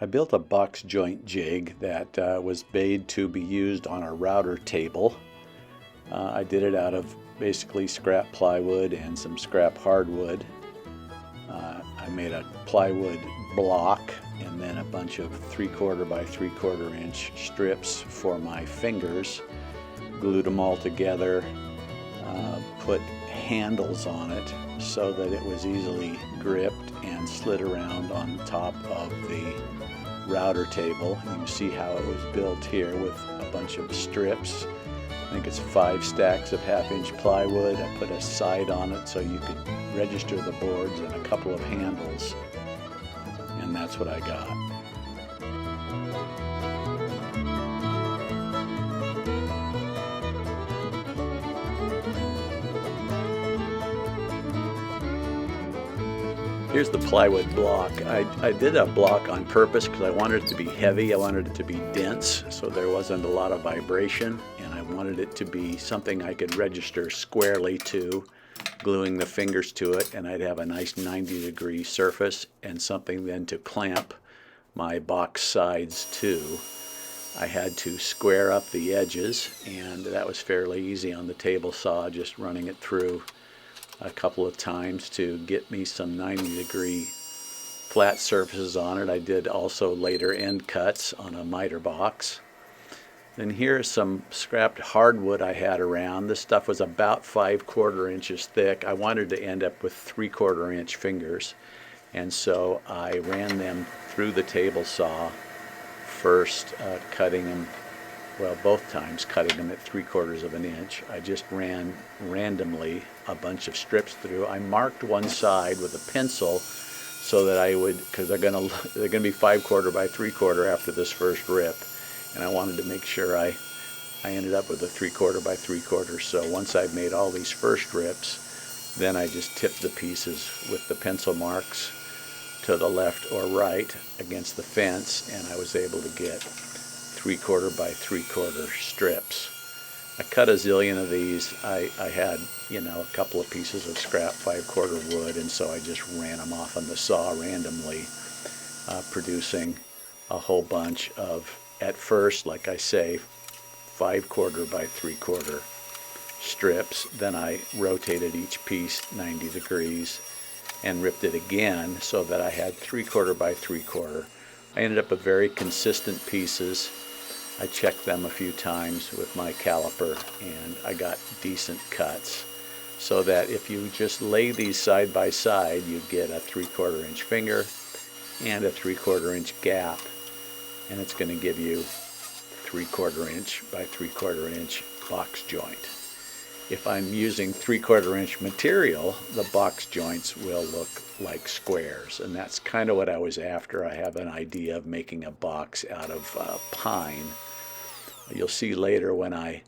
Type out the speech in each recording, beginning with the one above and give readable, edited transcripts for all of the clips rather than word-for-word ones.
I built a box joint jig that was made to be used on a router table. I did it out of basically scrap plywood and some scrap hardwood. I made a plywood block and then a bunch of 3/4 by 3/4 inch strips for my fingers, glued them all together, put handles on it so that it was easily gripped and slid around on top of the router table. You can see how it was built here with a bunch of strips. I think it's 5 stacks of 1/2-inch plywood. I put a side on it so you could register the boards and a couple of handles, and that's what I got. Here's the plywood block. I did a block on purpose because I wanted it to be heavy. I wanted it to be dense so there wasn't a lot of vibration, and I wanted it to be something I could register squarely to, gluing the fingers to it, and I'd have a nice 90-degree surface and something then to clamp my box sides to. I had to square up the edges, and that was fairly easy on the table saw, just running it through a couple of times to get me some 90-degree flat surfaces on it. I did also later end cuts on a miter box. Then here's some scrapped hardwood I had around. This stuff was about 5/4 inches thick. I wanted to end up with 3/4 inch fingers, and so I ran them through the table saw, first cutting them, well, both times cutting them at 3/4 of an inch. I just ran randomly a bunch of strips through. I marked one side with a pencil so that I would, because they're gonna be 5/4 by 3/4 after this first rip, and I wanted to make sure I ended up with a 3/4 by 3/4. So once I'd made all these first rips, then I just tipped the pieces with the pencil marks to the left or right against the fence, and I was able to get 3/4 by 3/4 strips. I cut a zillion of these. I had, a couple of pieces of scrap 5/4 wood, and so I just ran them off on the saw randomly, producing a whole bunch of, at first, like I say, 5/4 by 3/4 strips. Then I rotated each piece 90 degrees and ripped it again so that I had 3/4 by 3/4. I ended up with very consistent pieces. I checked them a few times with my caliper, and I got decent cuts, so that if you just lay these side by side, you get a 3/4 inch finger and a 3/4 inch gap, and it's going to give you 3/4 inch by 3/4 inch box joint. If I'm using 3/4 inch material, the box joints will look like squares, and that's kind of what I was after. I have an idea of making a box out of pine. You'll see later when I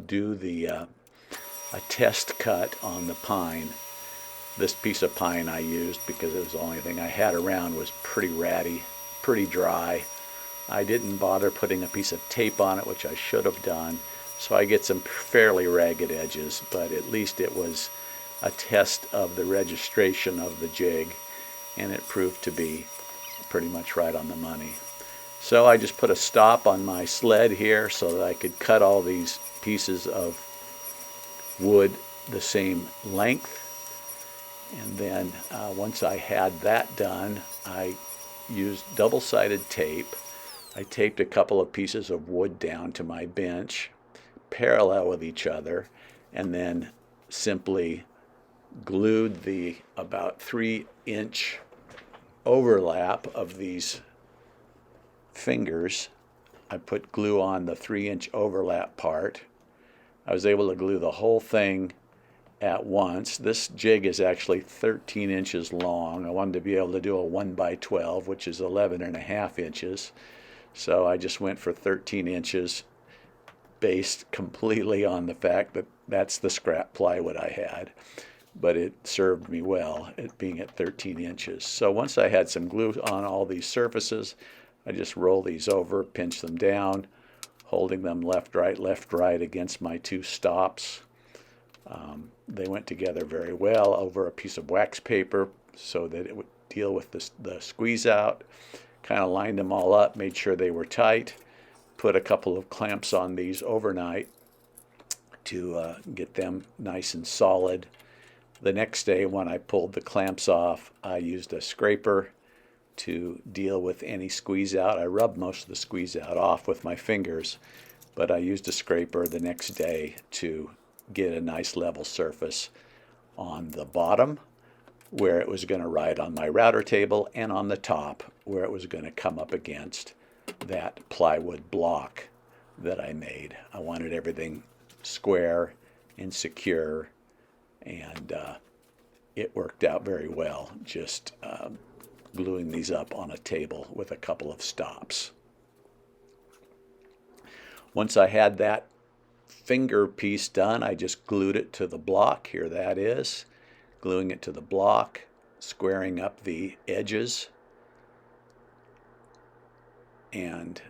do a test cut on the pine. This piece of pine I used because it was the only thing I had around, was pretty ratty, pretty dry. I didn't bother putting a piece of tape on it, which I should have done, so I get some fairly ragged edges, but at least it was a test of the registration of the jig, and it proved to be pretty much right on the money. So I just put a stop on my sled here so that I could cut all these pieces of wood the same length, and then once I had that done, I used double-sided tape. I taped a couple of pieces of wood down to my bench parallel with each other, and then simply glued the about 3-inch overlap of these fingers. I put glue on the 3-inch overlap part. I was able to glue the whole thing at once. This jig is actually 13 inches long. I wanted to be able to do a 1x12, which is 11.5 inches. So I just went for 13 inches, based completely on the fact that that's the scrap plywood I had. But it served me well, it being at 13 inches. So once I had some glue on all these surfaces, I just roll these over, pinch them down, holding them left, right against my 2 stops. They went together very well over a piece of wax paper so that it would deal with the squeeze out. kind of lined them all up, made sure they were tight, put a couple of clamps on these overnight to get them nice and solid. The next day when I pulled the clamps off, I used a scraper to deal with any squeeze out. I rubbed most of the squeeze out off with my fingers, but I used a scraper the next day to get a nice level surface on the bottom where it was going to ride on my router table, and on the top where it was going to come up against that plywood block that I made. I wanted everything square and secure, and it worked out very well, just gluing these up on a table with a couple of stops. Once I had that finger piece done, I just glued it to the block. Here that is, gluing it to the block, squaring up the edges, and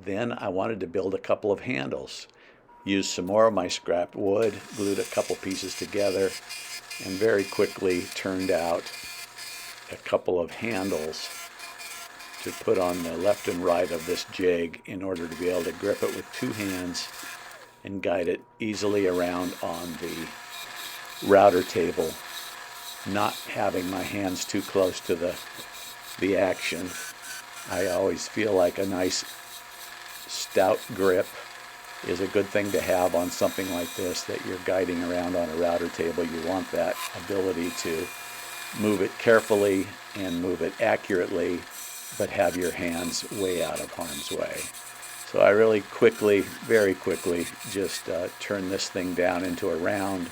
then I wanted to build a couple of handles. Used some more of my scrap wood, glued a couple pieces together, and very quickly turned out a couple of handles to put on the left and right of this jig in order to be able to grip it with two hands and guide it easily around on the router table, not having my hands too close to the action. I always feel like a nice stout grip is a good thing to have on something like this that you're guiding around on a router table. You want that ability to move it carefully and move it accurately, but have your hands way out of harm's way. So I really quickly, very quickly, just turn this thing down into a round.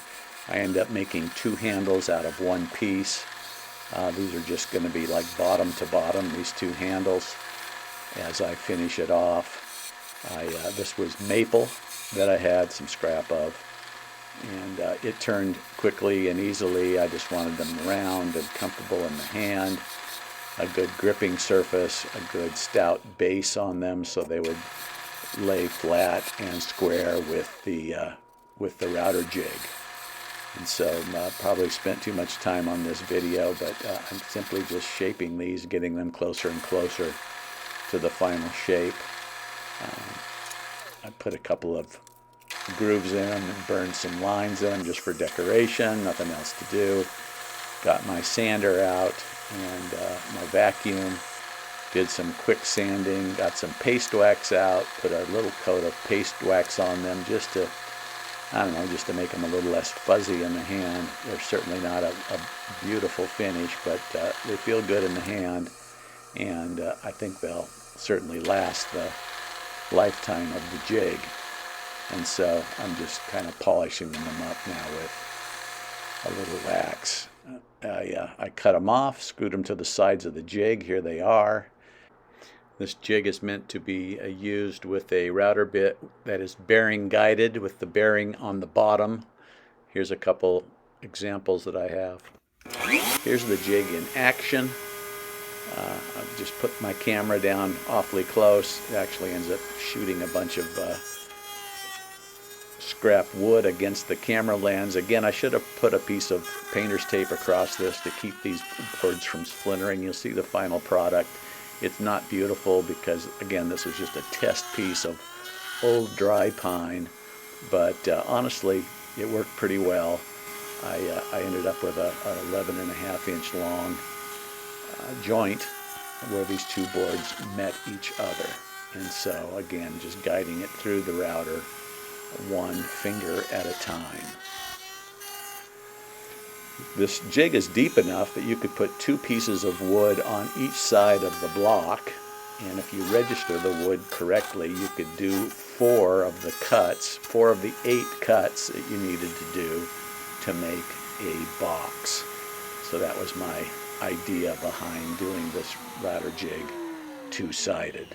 I end up making two handles out of one piece. These are just going to be like bottom to bottom, these two handles, as I finish it off. This was maple that I had some scrap of, and it turned quickly and easily. I just wanted them round and comfortable in the hand, a good gripping surface, a good stout base on them so they would lay flat and square with the router jig. And so probably spent too much time on this video, but I'm simply just shaping these, getting them closer and closer to the final shape. I put a couple of grooves in them and burned some lines in them just for decoration, nothing else to do. Got my sander out and my vacuum, did some quick sanding, got some paste wax out, put a little coat of paste wax on them just to, I don't know, just to make them a little less fuzzy in the hand. They're certainly not a beautiful finish, but they feel good in the hand, and I think they'll certainly last the lifetime of the jig. And so I'm just kind of polishing them up now with a little wax. I cut them off, screwed them to the sides of the jig. Here they are. This jig is meant to be used with a router bit that is bearing guided with the bearing on the bottom. Here's a couple examples that I have. Here's the jig in action. I've just put my camera down awfully close. It actually ends up shooting a bunch of scrap wood against the camera lens. Again, I should have put a piece of painter's tape across this to keep these boards from splintering. You'll see the final product. It's not beautiful because, again, this was just a test piece of old dry pine, but honestly, it worked pretty well. I ended up with an 11.5-inch long joint where these two boards met each other. And so, again, just guiding it through the router one finger at a time. This jig is deep enough that you could put two pieces of wood on each side of the block, and if you register the wood correctly, you could do 4 of the 8 cuts that you needed to do to make a box. So that was my idea behind doing this router jig two-sided.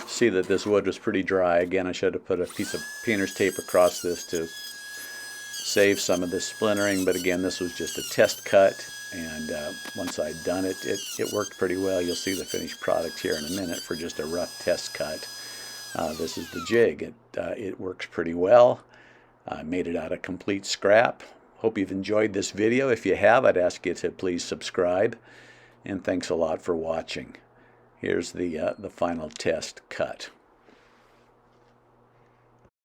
See that this wood was pretty dry. Again, I should have put a piece of painter's tape across this to save some of the splintering, but again, this was just a test cut, and once I'd done it, it worked pretty well. You'll see the finished product here in a minute for just a rough test cut. This is the jig. It works pretty well. I made it out of complete scrap. Hope you've enjoyed this video. If you have, I'd ask you to please subscribe and thanks a lot for watching. Here's the final test cut.